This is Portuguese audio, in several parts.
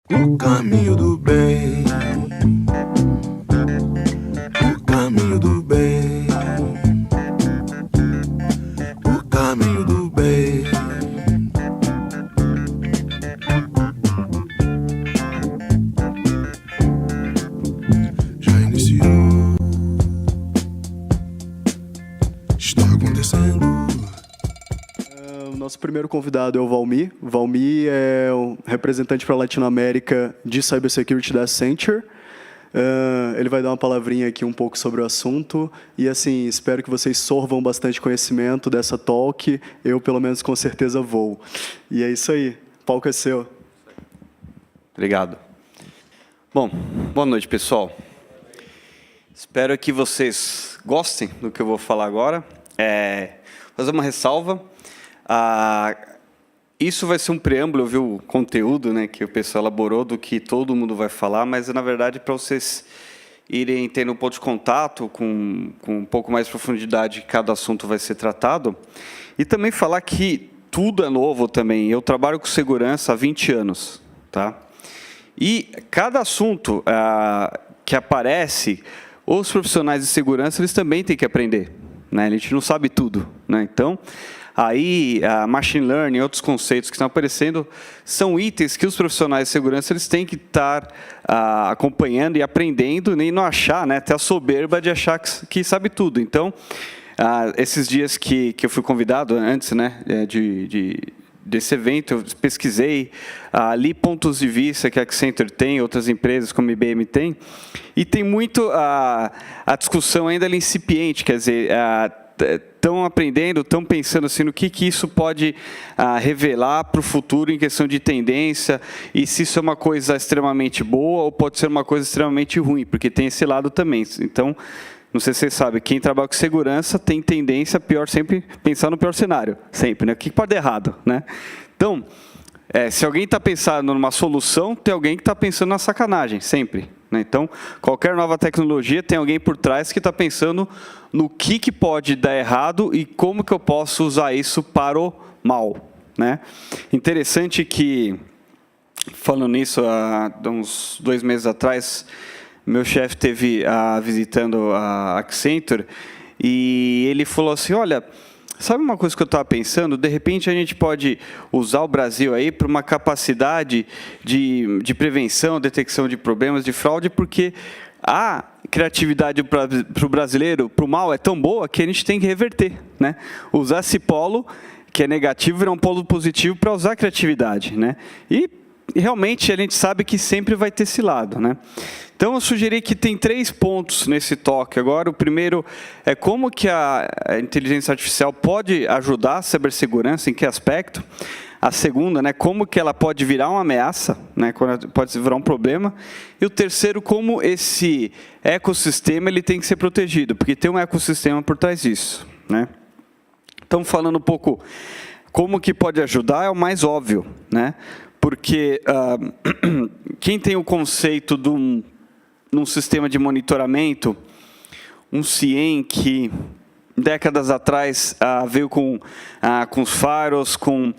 O caminho do bem, o caminho do bem, o caminho do bem. Já iniciou, está acontecendo. O nosso primeiro convidado é o Valmir. Valmir é o representante para a Latinoamérica de Cybersecurity da Accenture. Ele vai dar uma palavrinha aqui um pouco sobre o assunto. E, assim, espero que vocês sorvam bastante conhecimento dessa talk. Eu, pelo menos, com certeza vou. E é isso aí. O palco é seu. Obrigado. Bom, boa noite, pessoal. Espero que vocês gostem do que eu vou falar agora. Vou fazer uma ressalva. Isso vai ser um preâmbulo, eu vi o conteúdo, né, que o pessoal elaborou do que todo mundo vai falar, mas, na verdade, para vocês irem tendo um ponto de contato com um pouco mais de profundidade que cada assunto vai ser tratado. E também falar que tudo é novo também. Eu trabalho com segurança há 20 anos. Tá? E cada assunto que aparece, os profissionais de segurança eles também têm que aprender. Né? A gente não sabe tudo. Né? Então, aí, machine learning e outros conceitos que estão aparecendo são itens que os profissionais de segurança eles têm que estar acompanhando e aprendendo, nem não achar, né, ter a soberba de achar que sabe tudo. Então, esses dias que eu fui convidado, antes, né, desse evento, eu pesquisei, li pontos de vista que a Accenture tem, outras empresas como a IBM tem, e tem muito a discussão ainda incipiente, quer dizer, estão aprendendo, estão pensando assim, no que isso pode revelar para o futuro em questão de tendência, e se isso é uma coisa extremamente boa ou pode ser uma coisa extremamente ruim, porque tem esse lado também. Então, não sei se vocês sabem, quem trabalha com segurança tem tendência a pior sempre pensar no pior cenário, sempre, né? O que pode dar errado, né? Então, se alguém está pensando numa solução, tem alguém que está pensando na sacanagem, sempre. Né? Então, qualquer nova tecnologia tem alguém por trás que está pensando no que pode dar errado e como que eu posso usar isso para o mal. Né? Interessante que, falando nisso, há uns 2 meses atrás, meu chefe esteve visitando a Accenture e ele falou assim, olha, sabe uma coisa que eu estava pensando? De repente, a gente pode usar o Brasil aí para uma capacidade de prevenção, detecção de problemas, de fraude, porque a criatividade para o brasileiro, para o mal, é tão boa que a gente tem que reverter. Né? Usar esse polo, que é negativo, virar um polo positivo para usar a criatividade. Né? E realmente, a gente sabe que sempre vai ter esse lado. Né? Então, eu sugeri que tem 3 pontos nesse talk agora. O primeiro é como que a inteligência artificial pode ajudar a cibersegurança, em que aspecto. A segunda, né, como que ela pode virar uma ameaça, né, pode virar um problema. E o terceiro, como esse ecossistema ele tem que ser protegido, porque tem um ecossistema por trás disso. Né? Então, falando um pouco como que pode ajudar, é o mais óbvio. Né? Porque quem tem o conceito de num sistema de monitoramento, um CIEM que décadas atrás veio com os firewalls, com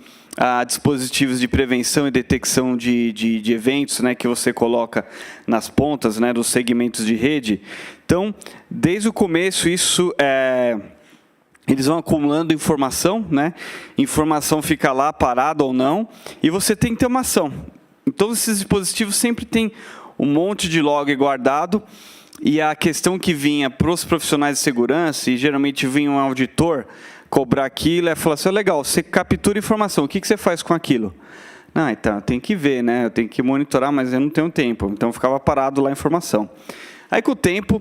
dispositivos de prevenção e detecção de eventos, né, que você coloca nas pontas, né, dos segmentos de rede. Então, desde o começo, isso eles vão acumulando informação, né? Informação fica lá parada ou não, e você tem que ter uma ação. Então, esses dispositivos sempre têm um monte de log guardado, e a questão que vinha para os profissionais de segurança, e geralmente vinha um auditor cobrar aquilo, é falar assim, legal, você captura informação, o que você faz com aquilo? Não, então, tem que ver, né? Eu tenho que monitorar, mas eu não tenho tempo. Então, ficava parado lá a informação. Aí, com o tempo,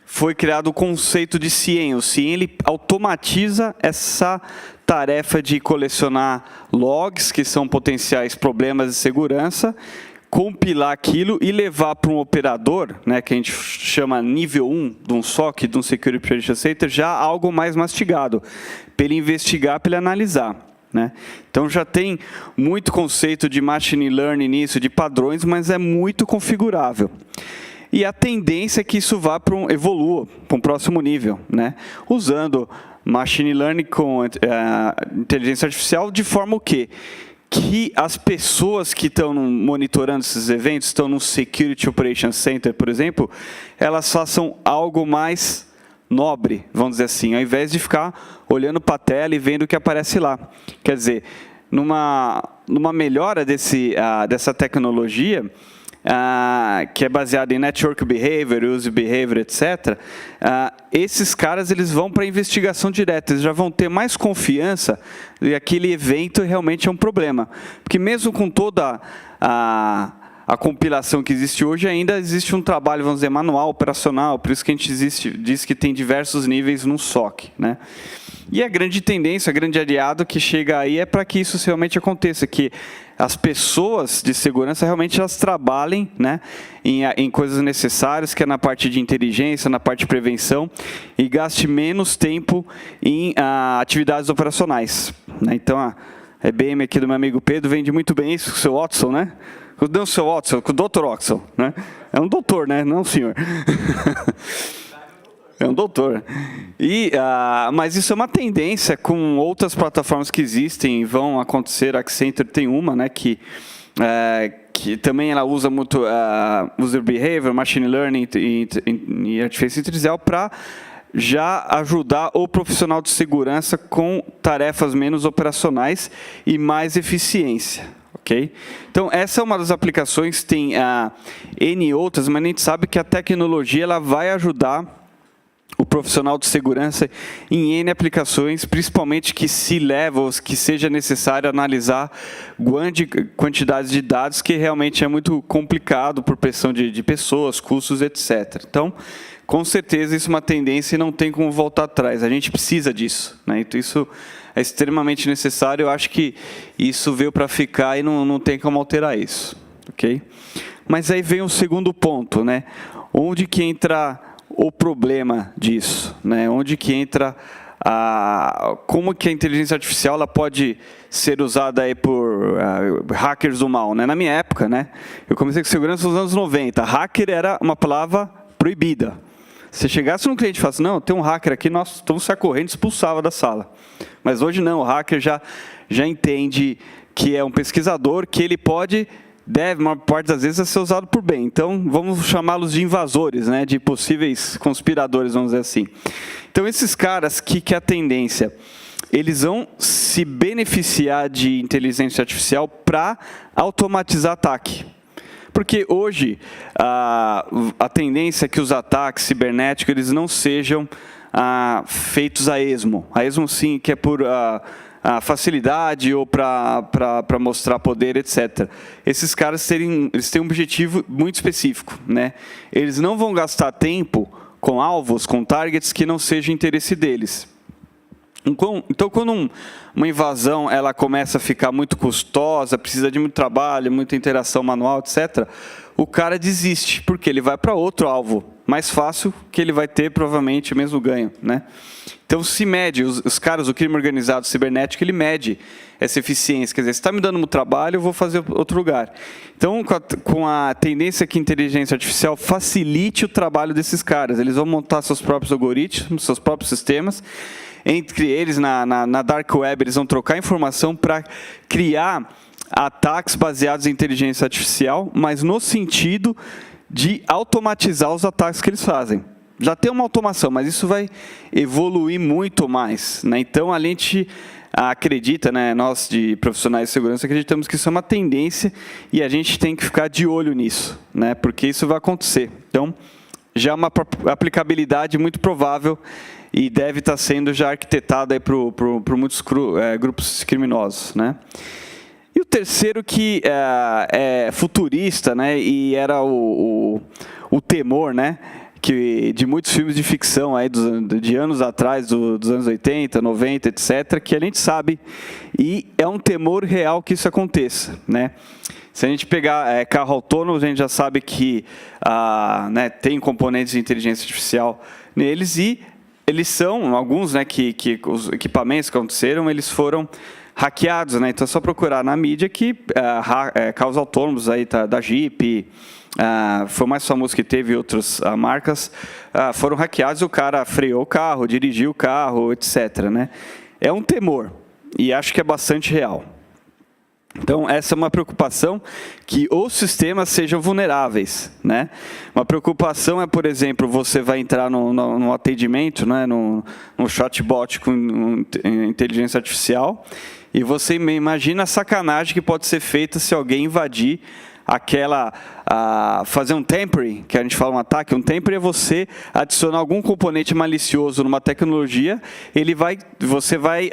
foi criado o conceito de CIEM. O CIEM ele automatiza essa tarefa de colecionar logs, que são potenciais problemas de segurança, compilar aquilo e levar para um operador, né, que a gente chama nível 1 de um SOC, de um Security Operations Center, já algo mais mastigado, para ele investigar, para ele analisar. Né? Então, já tem muito conceito de machine learning nisso, de padrões, mas é muito configurável. E a tendência é que isso vá evolua para um próximo nível, né? Usando machine learning com inteligência artificial de forma o quê? que as pessoas que estão monitorando esses eventos, estão no Security Operations Center, por exemplo, elas façam algo mais nobre, vamos dizer assim, ao invés de ficar olhando para a tela e vendo o que aparece lá. Quer dizer, numa melhora dessa tecnologia, que é baseada em Network Behavior, Use Behavior, etc., esses caras eles vão para a investigação direta, eles já vão ter mais confiança de que aquele evento realmente é um problema. Porque mesmo com toda a compilação que existe hoje, ainda existe um trabalho, vamos dizer, manual, operacional, por isso que a gente diz que tem diversos níveis no SOC, né? E a grande tendência, o grande aliado que chega aí é para que isso realmente aconteça, que as pessoas de segurança realmente elas trabalhem, né, em coisas necessárias, que é na parte de inteligência, na parte de prevenção, e gaste menos tempo em atividades operacionais, né? Então, a EBM aqui do meu amigo Pedro vende muito bem isso com o seu Watson, né? Não o seu Watson, com o Dr. Watson, né? É um doutor, né? Não um senhor. É um doutor. Mas isso é uma tendência com outras plataformas que existem, vão acontecer. A Accenture tem uma, né, que também ela usa muito User Behavior, Machine Learning e Artificial Intelligence para já ajudar o profissional de segurança com tarefas menos operacionais e mais eficiência. Okay? Então, essa é uma das aplicações, tem N outras, mas a gente sabe que a tecnologia ela vai ajudar o profissional de segurança em N aplicações, principalmente que C-levels, que seja necessário analisar quantidades de dados, que realmente é muito complicado por pressão de pessoas, custos, etc. Então, com certeza, isso é uma tendência e não tem como voltar atrás. A gente precisa disso, né? Então, isso é extremamente necessário. Eu acho que isso veio para ficar e não tem como alterar isso. Okay? Mas aí vem o segundo ponto, né? Onde que entra o problema disso, né? Onde que entra como que a inteligência artificial ela pode ser usada aí por hackers do mal, né? Na minha época, né? Eu comecei com segurança nos anos 90. Hacker era uma palavra proibida. Se chegasse num cliente e falasse, não, tem um hacker aqui, nós estamos saindo correndo, expulsava da sala. Mas hoje não, o hacker já entende que é um pesquisador, que ele deve, uma parte das vezes, ser usado por bem. Então, vamos chamá-los de invasores, né, de possíveis conspiradores, vamos dizer assim. Então, esses caras, que a tendência? Eles vão se beneficiar de inteligência artificial para automatizar ataque. Porque hoje, a tendência é que os ataques cibernéticos eles não sejam feitos a esmo. A esmo, sim, que é por facilidade ou para mostrar poder, etc. Esses caras eles têm um objetivo muito específico, né? Eles não vão gastar tempo com alvos, com targets que não seja interesse deles. Então, quando uma invasão ela começa a ficar muito custosa, precisa de muito trabalho, muita interação manual, etc., o cara desiste, porque ele vai para outro alvo mais fácil, que ele vai ter provavelmente o mesmo ganho, né? Então, se mede, os caras, o crime organizado cibernético, ele mede essa eficiência. Quer dizer, se está me dando muito trabalho, eu vou fazer outro lugar. Então, com a tendência que a inteligência artificial facilite o trabalho desses caras, eles vão montar seus próprios algoritmos, seus próprios sistemas. Entre eles, na Dark Web, eles vão trocar informação para criar ataques baseados em inteligência artificial, mas no sentido de automatizar os ataques que eles fazem. Já tem uma automação, mas isso vai evoluir muito mais, né? Então, a gente acredita, né, nós de profissionais de segurança, acreditamos que isso é uma tendência e a gente tem que ficar de olho nisso, né? Porque isso vai acontecer. Então, já é uma aplicabilidade muito provável e deve estar sendo já arquitetada por muitos grupos criminosos, né? E o terceiro que é futurista, né, e era o temor, né, de muitos filmes de ficção aí de anos atrás, dos anos 80, 90, etc., que a gente sabe, e é um temor real que isso aconteça, né? Se a gente pegar carro autônomo, a gente já sabe que né, tem componentes de inteligência artificial neles, e eles são, alguns, né, que os equipamentos que aconteceram, eles foram hackeados, né? Então é só procurar na mídia que carros autônomos aí da Jeep, foi o mais famoso que teve, outras marcas, foram hackeados e o cara freou o carro, dirigiu o carro, etc., né? É um temor, e acho que é bastante real. Então, essa é uma preocupação, que os sistemas sejam vulneráveis, né? Uma preocupação é, por exemplo, você vai entrar no atendimento, né, no chatbot com inteligência artificial, e você imagina a sacanagem que pode ser feita se alguém invadir fazer um tampering, que a gente fala um ataque. Um tampering é você adicionar algum componente malicioso numa tecnologia, você vai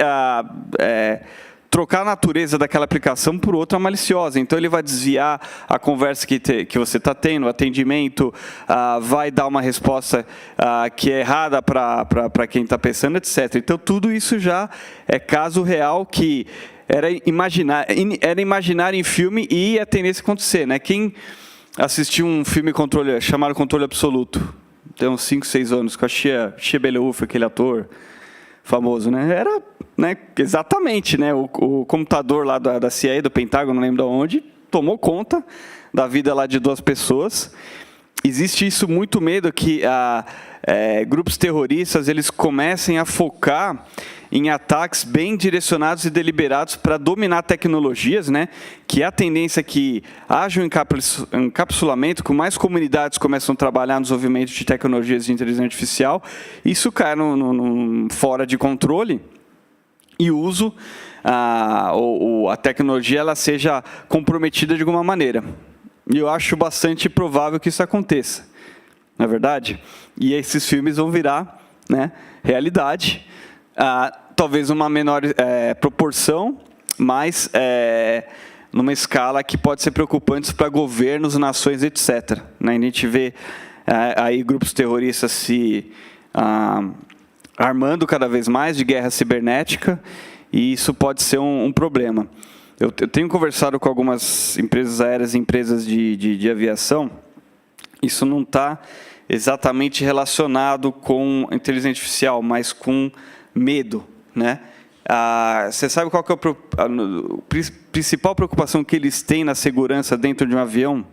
trocar a natureza daquela aplicação por outra maliciosa. Então, ele vai desviar a conversa que você está tendo, o atendimento, vai dar uma resposta que é errada para quem está pensando, etc. Então, tudo isso já é caso real que era imaginar em filme e ia ter nesse acontecer, né? Quem assistiu um filme chamado Controle Absoluto, tem uns 5, 6 anos, com a Shia LaBeouf, aquele ator famoso, né? Era, né, exatamente, né, o computador lá da CIA, do Pentágono, não lembro de onde, tomou conta da vida lá de 2 pessoas. Existe muito medo que grupos terroristas eles comecem a focar em ataques bem direcionados e deliberados para dominar tecnologias, né? Que é a tendência que haja um encapsulamento, com mais comunidades começam a trabalhar no desenvolvimento de tecnologias de inteligência artificial, isso cai fora de controle e uso a tecnologia ela seja comprometida de alguma maneira. E eu acho bastante provável que isso aconteça, não é verdade? E esses filmes vão virar, né, realidade. Talvez uma menor proporção, mas numa escala que pode ser preocupante para governos, nações, etc. Né? A gente vê aí grupos terroristas se armando cada vez mais de guerra cibernética, e isso pode ser um problema. Eu tenho conversado com algumas empresas aéreas e empresas de aviação. Isso não está exatamente relacionado com inteligência artificial, mas com medo, né? Você sabe qual que é a principal preocupação que eles têm na segurança dentro de um avião?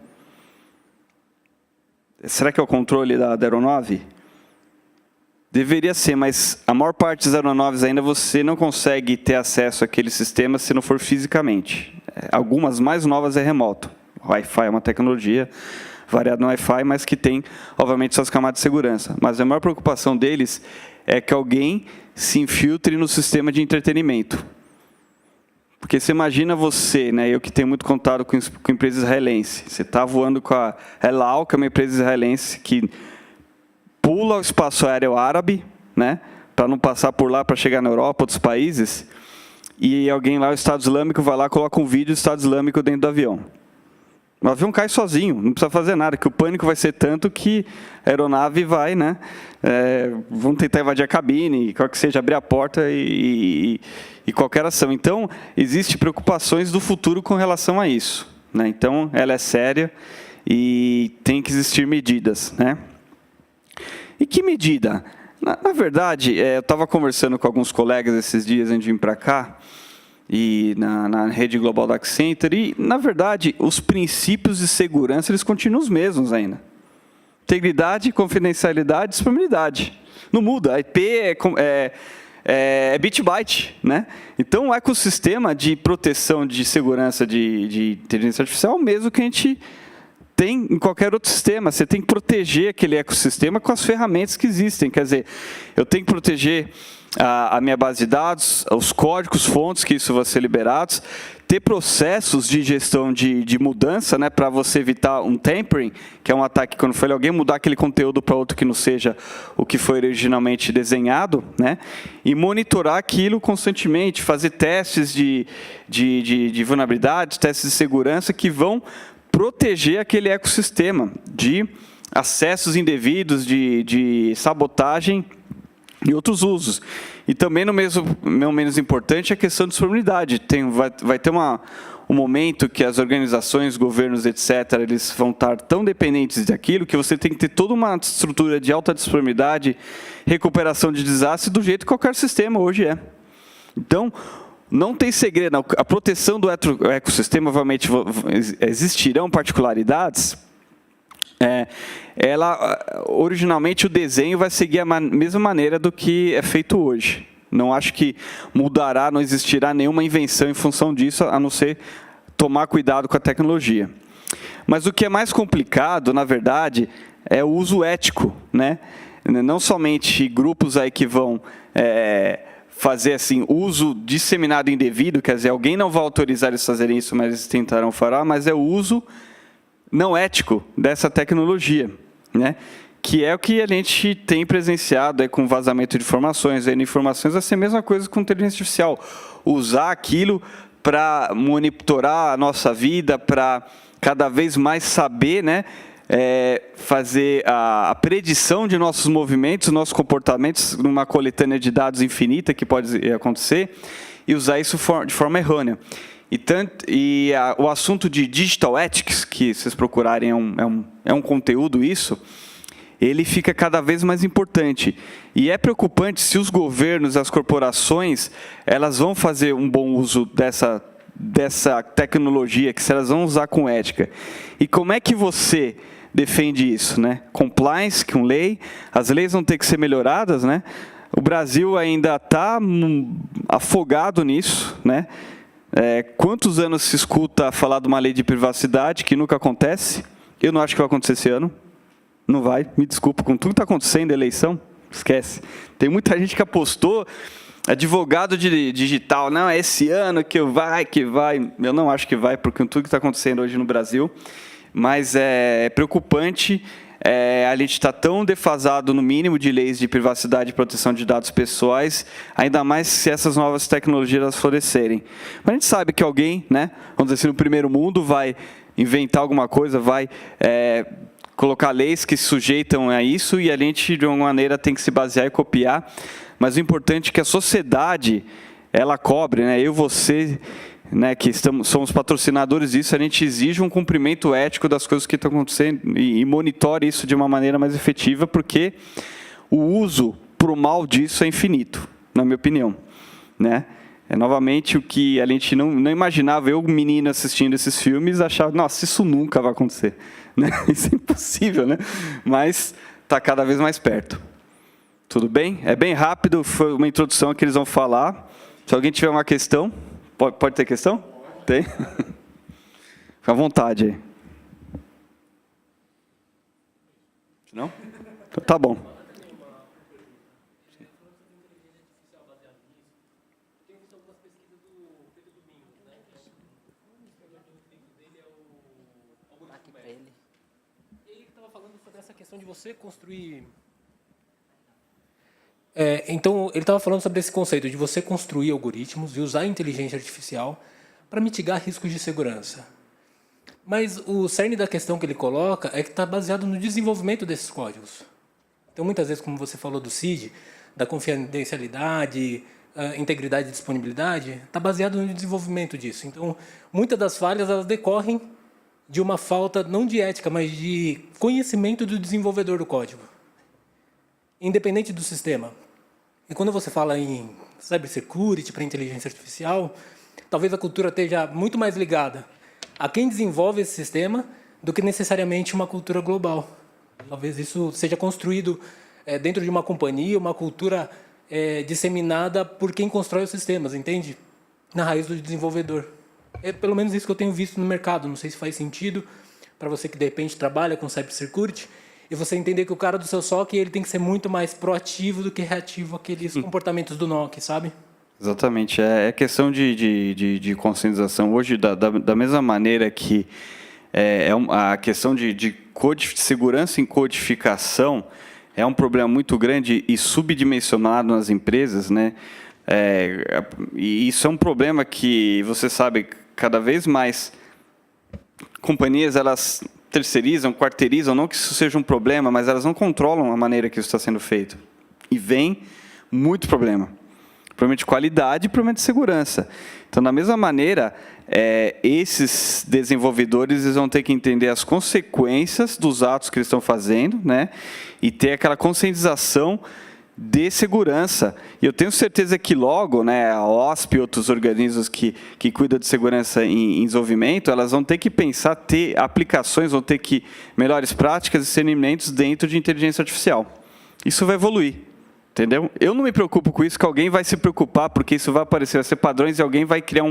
Será que é o controle da aeronave? Deveria ser, mas a maior parte das aeronaves ainda você não consegue ter acesso àquele sistema se não for fisicamente. Algumas mais novas é remoto. O Wi-Fi é uma tecnologia variada no Wi-Fi, mas que tem, obviamente, suas camadas de segurança. Mas a maior preocupação deles é que alguém se infiltre no sistema de entretenimento. Porque você imagina você, né, eu que tenho muito contato com empresas israelenses, você está voando com a El Al, que é uma empresa israelense que pula o espaço aéreo árabe, né, para não passar por lá, para chegar na Europa, outros países, e alguém lá, o Estado Islâmico, vai lá, coloca um vídeo do Estado Islâmico dentro do avião. O avião cai sozinho, não precisa fazer nada, que o pânico vai ser tanto que a aeronave vai, né? Vão tentar invadir a cabine, qual que seja, abrir a porta e qualquer ação. Então, existem preocupações do futuro com relação a isso, né? Então, ela é séria e tem que existir medidas, né? E que medida? Na verdade, eu estava conversando com alguns colegas esses dias antes de vir para cá, e na rede global da Accenture, e, na verdade, os princípios de segurança eles continuam os mesmos ainda. Integridade, confidencialidade, disponibilidade. Não muda, a IP é bit byte, né? Então, o ecossistema de proteção de segurança de inteligência artificial é o mesmo que a gente tem em qualquer outro sistema. Você tem que proteger aquele ecossistema com as ferramentas que existem. Quer dizer, eu tenho que proteger a minha base de dados, os códigos fontes, que isso vai ser liberados, ter processos de gestão de mudança, né, para você evitar um tampering, que é um ataque quando foi alguém mudar aquele conteúdo para outro que não seja o que foi originalmente desenhado, né, e monitorar aquilo constantemente, fazer testes de vulnerabilidades, testes de segurança que vão proteger aquele ecossistema de acessos indevidos, de sabotagem e outros usos. E também, não menos importante, a questão de disponibilidade. Vai ter um momento que as organizações, governos, etc., eles vão estar tão dependentes daquilo que você tem que ter toda uma estrutura de alta disponibilidade, recuperação de desastre, do jeito que qualquer sistema hoje é. Então, não tem segredo. A proteção do ecossistema, obviamente, existirão particularidades. Originalmente, o desenho vai seguir a mesma maneira do que é feito hoje. Não acho que mudará, não existirá nenhuma invenção em função disso, a não ser tomar cuidado com a tecnologia. Mas o que é mais complicado, na verdade, é o uso ético, né? Não somente grupos aí que vão fazer assim, uso disseminado indevido, quer dizer, alguém não vai autorizar eles fazerem isso, mas eles tentarão fará, mas é o uso não ético dessa tecnologia, né? Que é o que a gente tem presenciado com vazamento de informações. Informações vai ser a mesma coisa com inteligência artificial. Usar aquilo para monitorar a nossa vida, para cada vez mais saber, né, fazer a predição de nossos movimentos, nossos comportamentos, numa coletânea de dados infinita que pode acontecer, e usar isso de forma errônea. O assunto de digital ethics, que vocês procurarem, é um conteúdo isso, ele fica cada vez mais importante. E é preocupante se os governos, as corporações, elas vão fazer um bom uso dessa tecnologia, que se elas vão usar com ética. E como é que você defende isso, né? Compliance com lei, as leis vão ter que ser melhoradas, né? O Brasil ainda está afogado nisso, né? Quantos anos se escuta falar de uma lei de privacidade que nunca acontece? Eu não acho que vai acontecer esse ano. Não vai, me desculpa, com tudo que está acontecendo, eleição, esquece. Tem muita gente que apostou, advogado digital, não, é esse ano que vai. Eu não acho que vai, porque com tudo que está acontecendo hoje no Brasil, mas é preocupante, a gente está tão defasado no mínimo de leis de privacidade e proteção de dados pessoais, ainda mais se essas novas tecnologias florescerem. Mas a gente sabe que alguém, né, vamos dizer assim, no primeiro mundo, vai inventar alguma coisa, vai colocar leis que se sujeitam a isso, e a gente, de alguma maneira, tem que se basear e copiar. Mas o importante é que a sociedade, ela cobre, né? Eu, você, né, que somos patrocinadores disso, a gente exige um cumprimento ético das coisas que estão acontecendo e monitore isso de uma maneira mais efetiva, porque o uso para o mal disso é infinito, na minha opinião, né? Novamente, o que a gente não imaginava, eu, menino, assistindo esses filmes, achava, nossa, isso nunca vai acontecer, né? Isso é impossível, né? Mas está cada vez mais perto. Tudo bem? É bem rápido, foi uma introdução que eles vão falar. Se alguém tiver uma questão, pode ter questão? Tem? Fica à vontade aí. Não? Então, tá bom. Essa questão de você construir... Então, ele estava falando sobre esse conceito de você construir algoritmos e usar a inteligência artificial para mitigar riscos de segurança. Mas o cerne da questão que ele coloca é que está baseado no desenvolvimento desses códigos. Então, muitas vezes, como você falou do CID, da confidencialidade, integridade e disponibilidade, está baseado no desenvolvimento disso. Então, muitas das falhas elas decorrem de uma falta, não de ética, mas de conhecimento do desenvolvedor do código, independente do sistema. E quando você fala em cybersecurity para inteligência artificial, talvez a cultura esteja muito mais ligada a quem desenvolve esse sistema do que necessariamente uma cultura global. Talvez isso seja construído dentro de uma companhia, uma cultura disseminada por quem constrói os sistemas, entende? Na raiz do desenvolvedor. É pelo menos isso que eu tenho visto no mercado. Não sei se faz sentido para você que, de repente, trabalha com cybersecurity, e você entender que o cara do seu SOC ele tem que ser muito mais proativo do que reativo àqueles comportamentos do NOC, sabe? Exatamente. É questão de conscientização. Hoje, da mesma maneira que a questão de segurança em codificação é um problema muito grande e subdimensionado nas empresas, né? E isso é um problema que, você sabe, cada vez mais companhias, elas terceirizam, quarteirizam, não que isso seja um problema, mas elas não controlam a maneira que isso está sendo feito. E vem muito problema. Problema de qualidade e problema de segurança. Então, da mesma maneira, esses desenvolvedores eles vão ter que entender as consequências dos atos que eles estão fazendo, né? E ter aquela conscientização de segurança. E eu tenho certeza que logo, né, a OSP e outros organismos que cuidam de segurança em desenvolvimento, elas vão ter que pensar, ter aplicações, vão ter que melhores práticas e discernimentos dentro de inteligência artificial. Isso vai evoluir. Entendeu? Eu não me preocupo com isso, que alguém vai se preocupar, porque isso vai aparecer, vai ser padrões, e alguém vai criar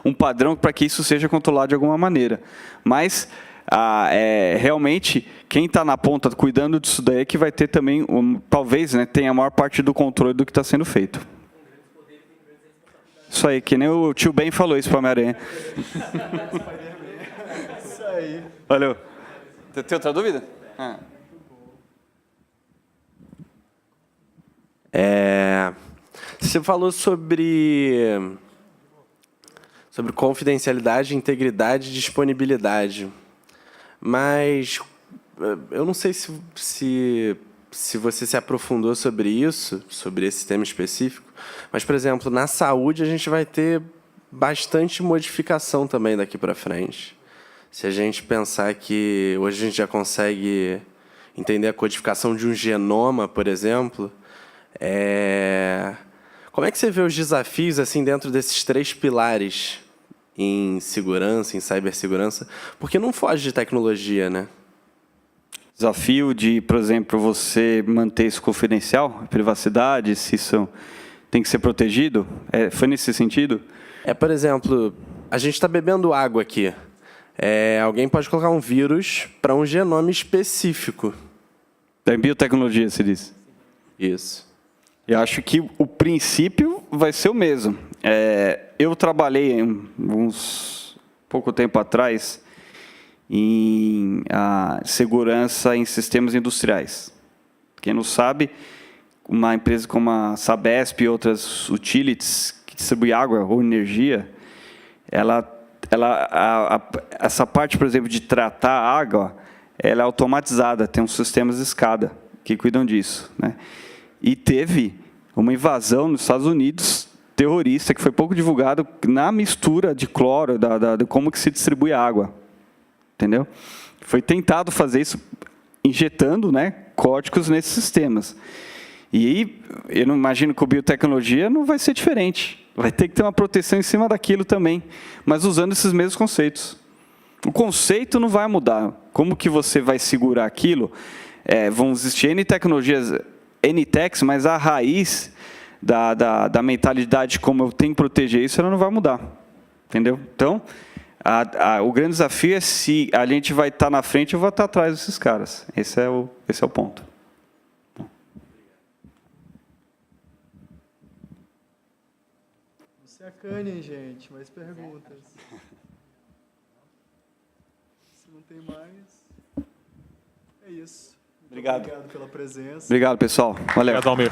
um padrão para que isso seja controlado de alguma maneira. Mas, realmente, quem está na ponta cuidando disso daí é que vai ter também, talvez, né, tenha a maior parte do controle do que está sendo feito. Isso aí, que nem o tio Ben falou isso para a Homem-Aranha. Isso aí. Valeu. Tem outra dúvida? Você falou sobre confidencialidade, integridade e disponibilidade. Mas eu não sei se você se aprofundou sobre isso, sobre esse tema específico. Mas, por exemplo, na saúde a gente vai ter bastante modificação também daqui para frente. Se a gente pensar que hoje a gente já consegue entender a codificação de um genoma, por exemplo, como é que você vê os desafios assim dentro desses 3 pilares em segurança, em cibersegurança? Porque não foge de tecnologia, né? Desafio de, por exemplo, você manter isso confidencial, privacidade, se isso tem que ser protegido? Foi nesse sentido? Por exemplo, a gente está bebendo água aqui. Alguém pode colocar um vírus para um genoma específico. Da biotecnologia, se diz. Isso. Eu acho que o princípio vai ser o mesmo. Eu trabalhei pouco tempo atrás em segurança em sistemas industriais. Quem não sabe, uma empresa como a Sabesp e outras utilities que distribuem água ou energia, essa parte, por exemplo, de tratar a água, ela é automatizada, tem uns sistemas de escada que cuidam disso, né? E teve uma invasão nos Estados Unidos, terrorista, que foi pouco divulgado, na mistura de cloro, de como que se distribui a água. Entendeu? Foi tentado fazer isso injetando, né, códigos nesses sistemas. E aí, eu não imagino que a biotecnologia não vai ser diferente. Vai ter que ter uma proteção em cima daquilo também, mas usando esses mesmos conceitos. O conceito não vai mudar. Como que você vai segurar aquilo? Vão existir N tecnologias, N techs, mas a raiz da mentalidade de como eu tenho que proteger isso, ela não vai mudar. Entendeu? Então, o grande desafio é se a gente vai estar na frente ou vai estar atrás desses caras. Esse é o ponto. Você é cane, gente. Mais perguntas? Se não tem mais, é isso. Muito Obrigado. Obrigado pela presença. Obrigado, pessoal. Valeu. Obrigado, Almir.